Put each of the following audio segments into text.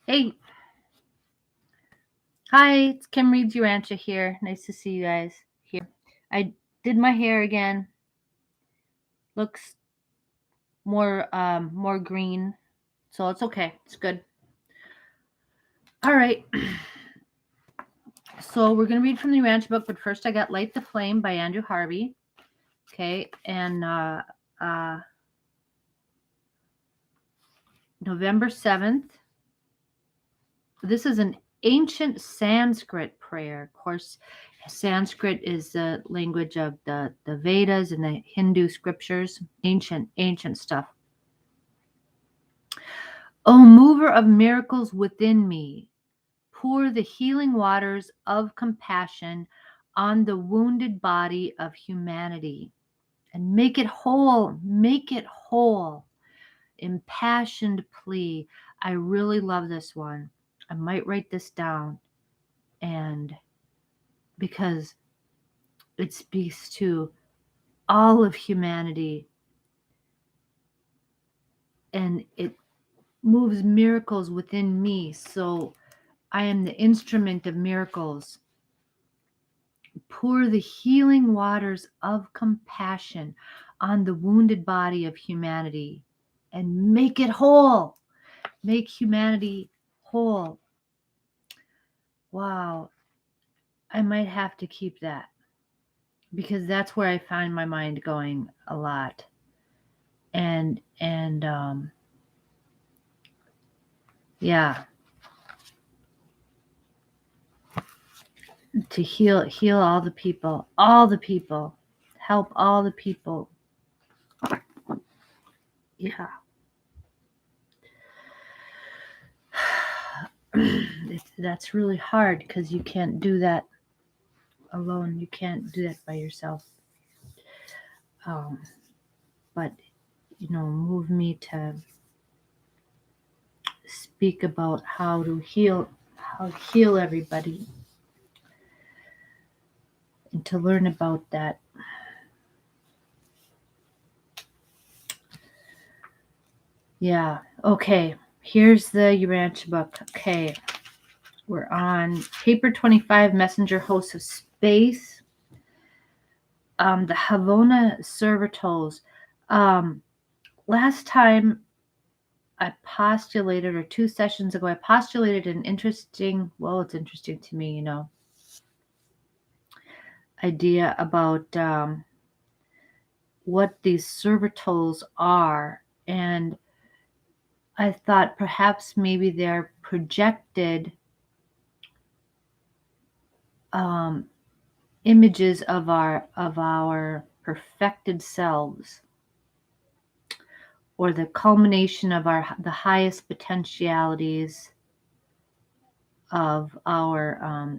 Hey, hi, it's Kim Reads Urantia here. Nice to see you guys here. I did my hair again. Looks more green, so it's okay. It's good. All right. So we're gonna read from the Urantia book, but first I got "Light the Flame" by Andrew Harvey. Okay, and November 7th. This is an ancient Sanskrit prayer. Of course, Sanskrit is the language of the Vedas and the Hindu scriptures. Ancient stuff. O mover of miracles within me, pour the healing waters of compassion on the wounded body of humanity and make it whole. Make it whole. Impassioned plea. I really love this one. I might write this down, and because it speaks to all of humanity and it moves miracles within me. So I am the instrument of miracles. Pour the healing waters of compassion on the wounded body of humanity and make it whole. Make humanity whole. Wow. I might have to keep that because that's where I find my mind going a lot. And yeah, to heal all the people, help all the people. Yeah. That's really hard because you can't do that alone. You can't do that by yourself. But move me to speak about how to heal everybody, and to learn about that. Yeah. Okay. Here's the Urantia book. Okay. We're on paper 25, Messenger Hosts of Space. The Havona Servitals. Last time I postulated, or 2 sessions ago, I postulated an interesting, well, it's interesting to me, idea about what these servitals are. And I thought perhaps maybe they're projected images of our perfected selves, or the culmination of the highest potentialities of our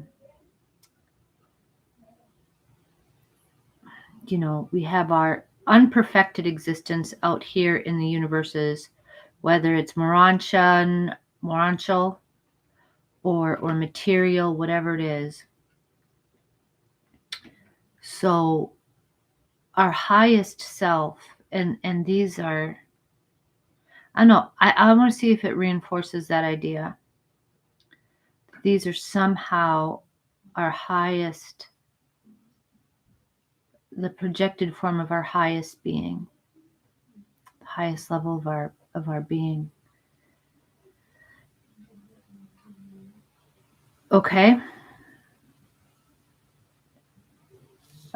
we have our unperfected existence out here in the universes, whether it's morantial or material, whatever it is. So our highest self, and these are, I don't know, I want to see if it reinforces that idea. These are somehow our highest, the projected form of our highest being, the highest level of our being. Okay.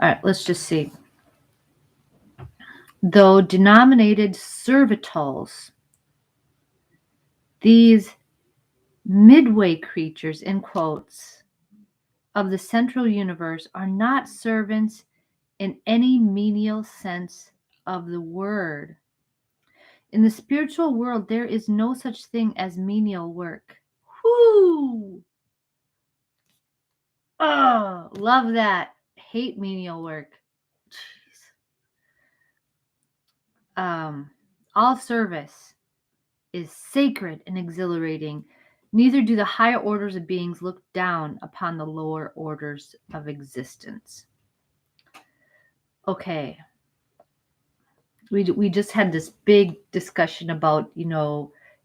All right, let's just see. Though denominated servitals, these midway creatures, in quotes, of the central universe are not servants in any menial sense of the word. In the spiritual world, there is no such thing as menial work. Whoo! Oh, love that. Hate menial work. Jeez. All service is sacred and exhilarating. Neither do the higher orders of beings look down upon the lower orders of existence. Okay. We just had this big discussion about,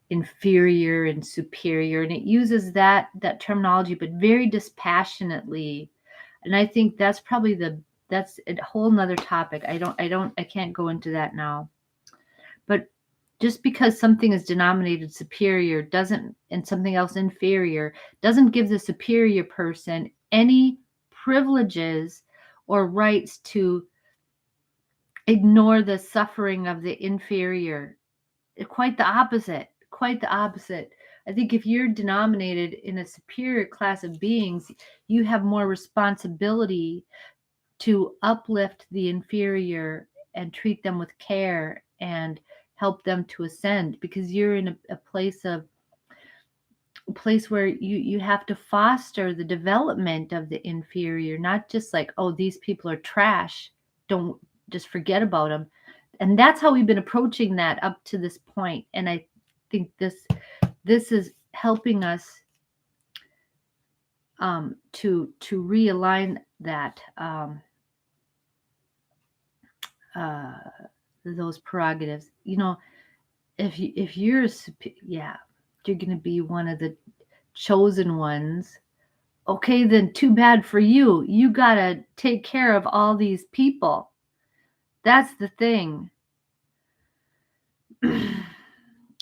inferior and superior, and it uses that terminology, but very dispassionately. And I think that's probably that's a whole nother topic. I can't go into that now. But just because something is denominated superior doesn't, and something else inferior, doesn't give the superior person any privileges or rights to ignore the suffering of the inferior. Quite the opposite. Quite the opposite. I think if you're denominated in a superior class of beings, you have more responsibility to uplift the inferior and treat them with care and help them to ascend, because you're in a place where you have to foster the development of the inferior, not just like, oh, these people are trash, don't, just forget about them. And that's how we've been approaching that up to this point. And I think this is helping us to realign that those prerogatives. You know, if you're you're going to be one of the chosen ones. Okay, then too bad for you. You got to take care of all these people. That's the thing. And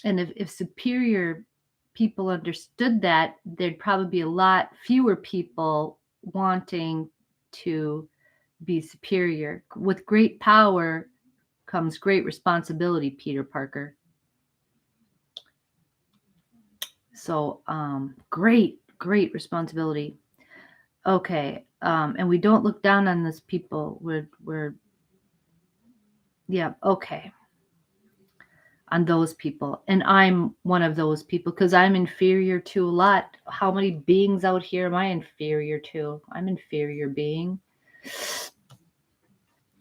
if superior people understood that, there'd probably be a lot fewer people wanting to be superior. With great power comes great responsibility, Peter Parker. So great responsibility. Okay. And we don't look down on those people. We're yeah, okay. On those people. And I'm one of those people because I'm inferior to a lot. How many beings out here am I inferior to? I'm inferior being.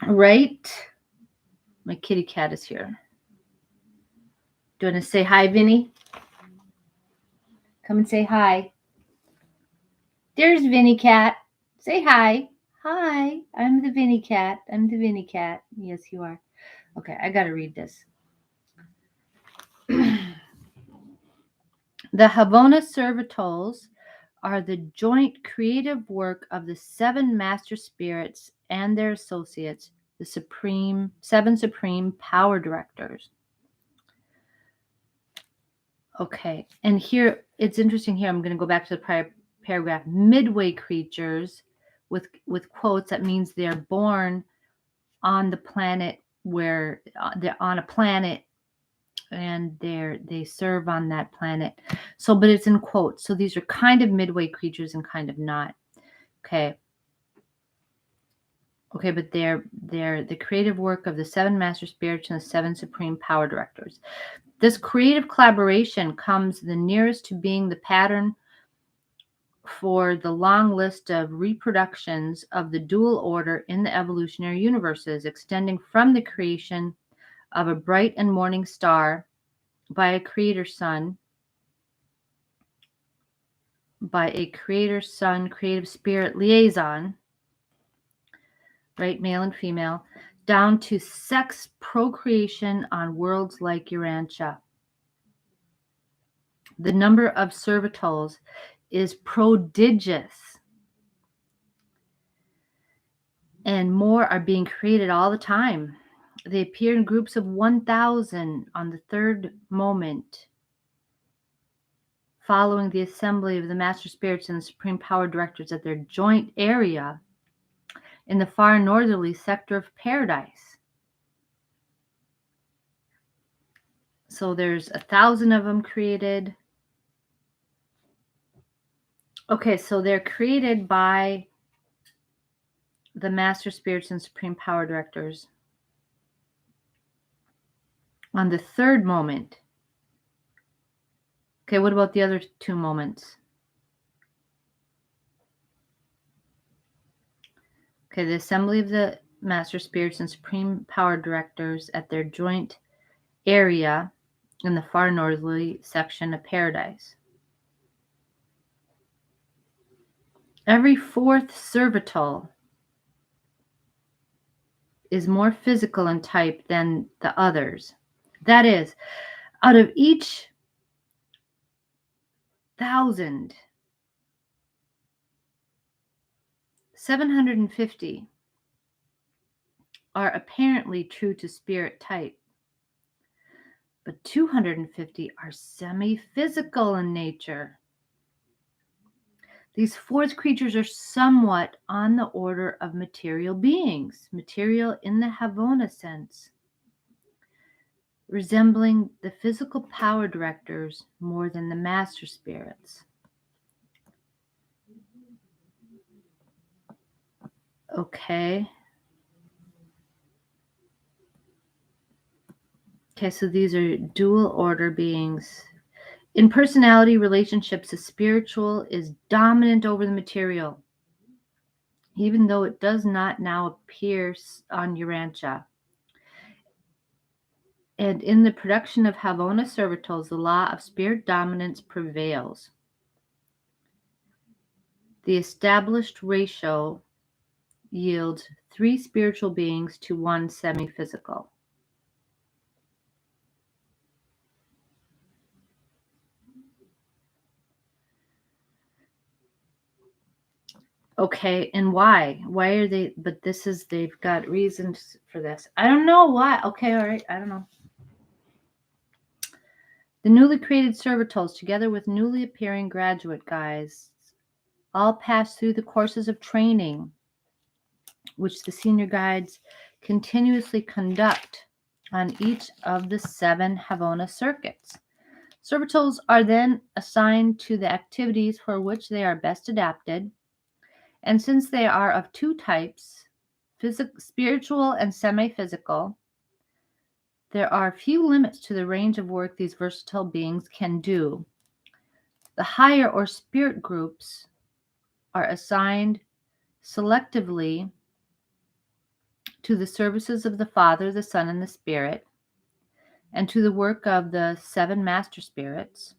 Right? My kitty cat is here. Do you want to say hi, Vinny? Come and say hi. There's Vinny cat. Say hi. Hi. I'm the Vinny cat. I'm the Vinny cat. Yes, you are. Okay, I got to read this. The Havona Servitals are the joint creative work of the 7 master spirits and their associates, the 7 supreme power directors. Okay, and here it's interesting. Here I'm going to go back to the prior paragraph. Midway creatures, with quotes, that means they're born on the planet where they're on a planet and they serve on that planet. So, but it's in quotes. So these are kind of midway creatures and kind of not. Okay, but they're the creative work of the 7 master spirits and the 7 supreme power directors. This creative collaboration comes the nearest to being the pattern for the long list of reproductions of the dual order in the evolutionary universes, extending from the creation of a bright and morning star by a creator sun, creative spirit liaison, right, male and female, down to sex procreation on worlds like Urantia. The number of servitals is prodigious, and more are being created all the time. They appear in groups of 1,000 on the 3rd moment, following the assembly of the Master Spirits and the Supreme Power Directors at their joint area in the far northerly sector of Paradise. So there's 1,000 of them created. Okay, so they're created by the Master Spirits and Supreme Power Directors on the 3rd moment. Okay, what about the other 2 moments? Okay, the assembly of the Master Spirits and Supreme Power Directors at their joint area in the far northerly section of Paradise. Every 4th servital is more physical in type than the others. That is, out of each 750 are apparently true to spirit type, but 250 are semi-physical in nature. These fourth creatures are somewhat on the order of material beings, material in the Havona sense, resembling the physical power directors more than the master spirits. Okay. Okay, so these are dual order beings. In personality relationships, the spiritual is dominant over the material, even though it does not now appear on Urantia. And in the production of Havona Servitals, the law of spirit dominance prevails. The established ratio yields 3 spiritual beings to 1 semi-physical. Okay, and why? Why are they? But they've got reasons for this. I don't know why. Okay, all right, I don't know. The newly created servitals, together with newly appearing graduate guides, all pass through the courses of training which the senior guides continuously conduct on each of the 7 Havona circuits. Servitals are then assigned to the activities for which they are best adapted, and since they are of 2 types, spiritual and semi-physical, there are few limits to the range of work these versatile beings can do. The higher or spirit groups are assigned selectively to the services of the Father, the Son, and the Spirit, and to the work of the 7 master spirits.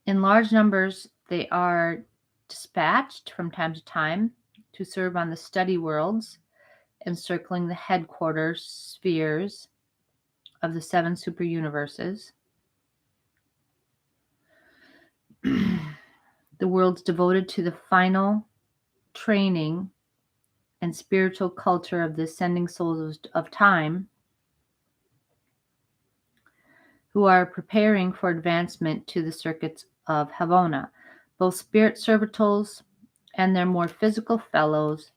In large numbers, they are dispatched from time to time to serve on the study worlds encircling the headquarters spheres of the 7 super universes. The worlds devoted to the final training and spiritual culture of the ascending souls of time, who are preparing for advancement to the circuits of Havona. Both spirit servitals and their more physical fellows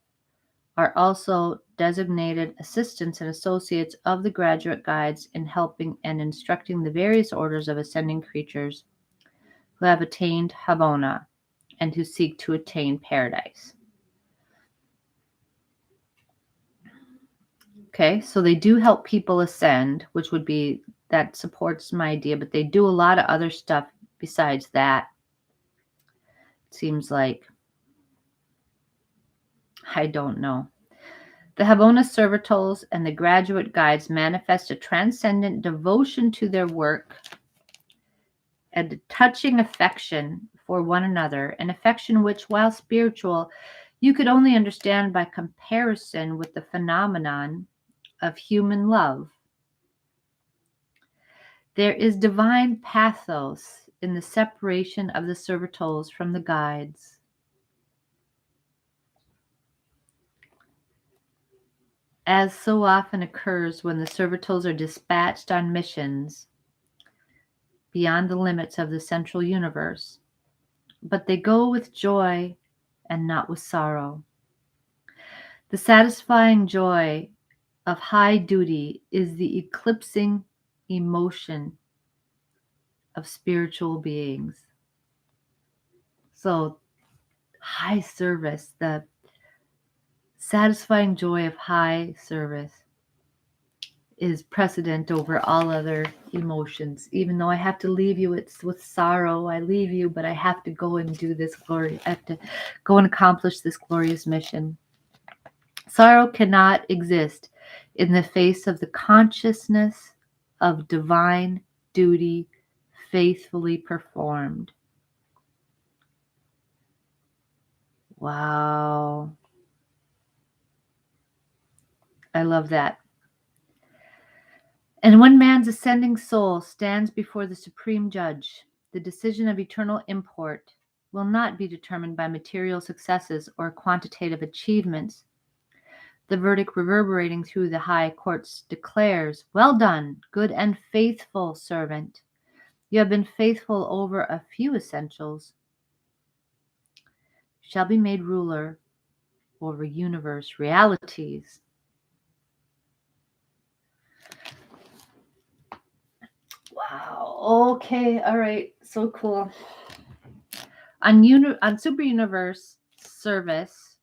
are also designated assistants and associates of the graduate guides in helping and instructing the various orders of ascending creatures who have attained Havona and who seek to attain paradise. Okay, so they do help people ascend, which would be, that supports my idea, but they do a lot of other stuff besides that. It seems like, I don't know. The Havona Servitals and the graduate guides manifest a transcendent devotion to their work and a touching affection for one another, an affection which, while spiritual, you could only understand by comparison with the phenomenon of human love. There is divine pathos in the separation of the servitals from the guides. As so often occurs when the servitals are dispatched on missions beyond the limits of the central universe, but they go with joy and not with sorrow. The satisfying joy of high duty is the eclipsing emotion of spiritual beings. So, high service, the satisfying joy of high service, is precedent over all other emotions. Even though I have to leave you, it's with sorrow I leave you, but I have to go and do this glory. I have to go and accomplish this glorious mission. Sorrow cannot exist in the face of the consciousness of divine duty faithfully performed. Wow. I love that. And when man's ascending soul stands before the supreme judge, the decision of eternal import will not be determined by material successes or quantitative achievements. The verdict reverberating through the high courts declares, "Well done, good and faithful servant. You have been faithful over a few essentials. You shall be made ruler over universe realities." Wow. Okay. All right. So cool. On Super Universe service,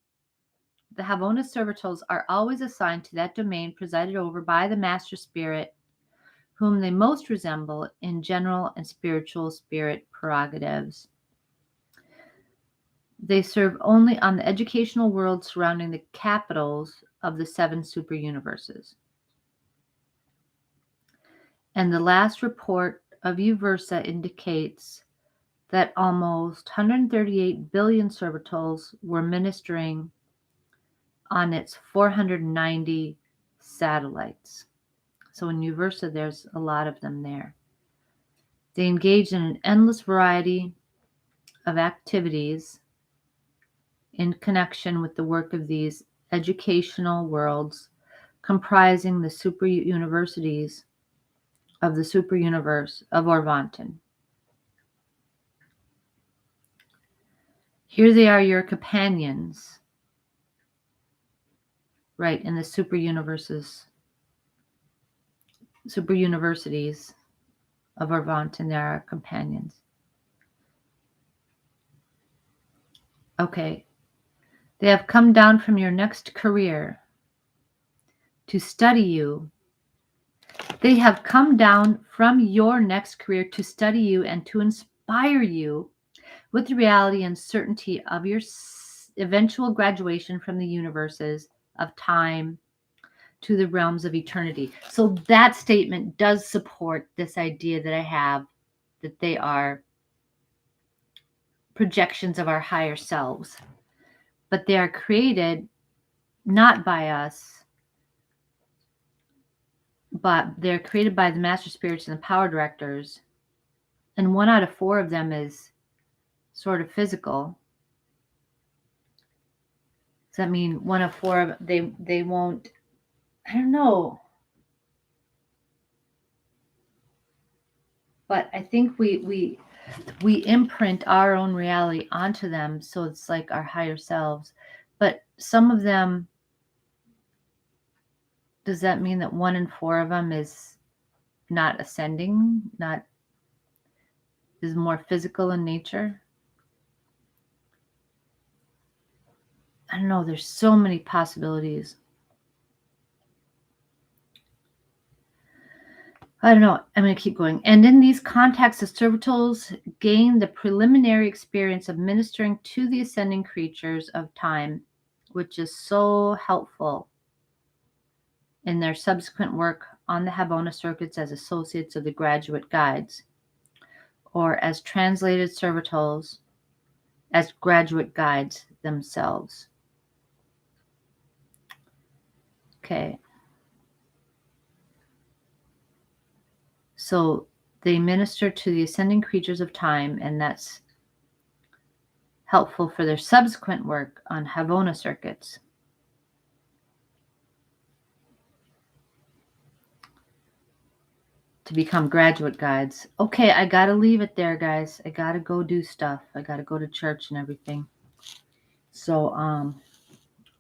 the Havona Servitals are always assigned to that domain presided over by the Master Spirit, whom they most resemble in general and spiritual spirit prerogatives. They serve only on the educational world surrounding the capitals of the 7 super universes. And the last report of Uversa indicates that almost 138 billion servitals were ministering on its 490 satellites. So in Uversa, there's a lot of them there. They engage in an endless variety of activities in connection with the work of these educational worlds, comprising the super universities of the super universe of Orvanton. Here they are, your companions, right, in the super universities of Orvanton. They are our companions. Okay. They have come down from your next career to study you. They have come down from your next career to study you and to inspire you with the reality and certainty of your eventual graduation from the universes of time to the realms of eternity. So that statement does support this idea that I have, that they are projections of our higher selves, but they are created not by us, but they're created by the master spirits and the power directors. And 1 out of 4 of them is sort of physical. Does that mean 1 of 4 of they won't? I don't know. But I think we imprint our own reality onto them, so it's like our higher selves. But some of them, does that mean that 1 in 4 of them is not ascending, is more physical in nature? I don't know. There's so many possibilities. I don't know. I'm going to keep going. And in these contacts, the servitals gain the preliminary experience of ministering to the ascending creatures of time, which is so helpful in their subsequent work on the Havona circuits as associates of the graduate guides, or as translated servitals, as graduate guides themselves. Okay. So they minister to the ascending creatures of time, and that's helpful for their subsequent work on Havona circuits. To become graduate guides. Okay, I gotta leave it there, guys. I gotta go do stuff. I gotta go to church and everything. So,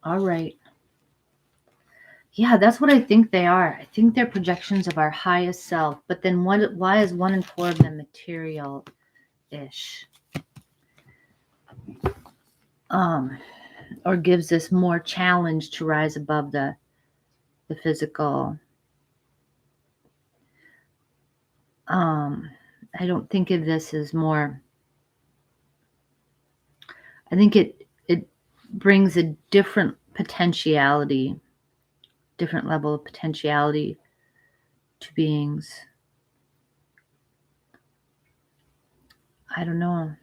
all right. Yeah, that's what I think they are. I think they're projections of our highest self. But then why is 1 in 4 of them material-ish? Or gives us more challenge to rise above the physical. I don't think of this as more. I think it brings a different potentiality, different level of potentiality to beings. I don't know.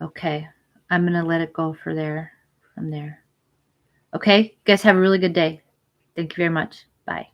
Okay, I'm gonna let it go from there. Okay, you guys have a really good day. Thank you very much. Bye.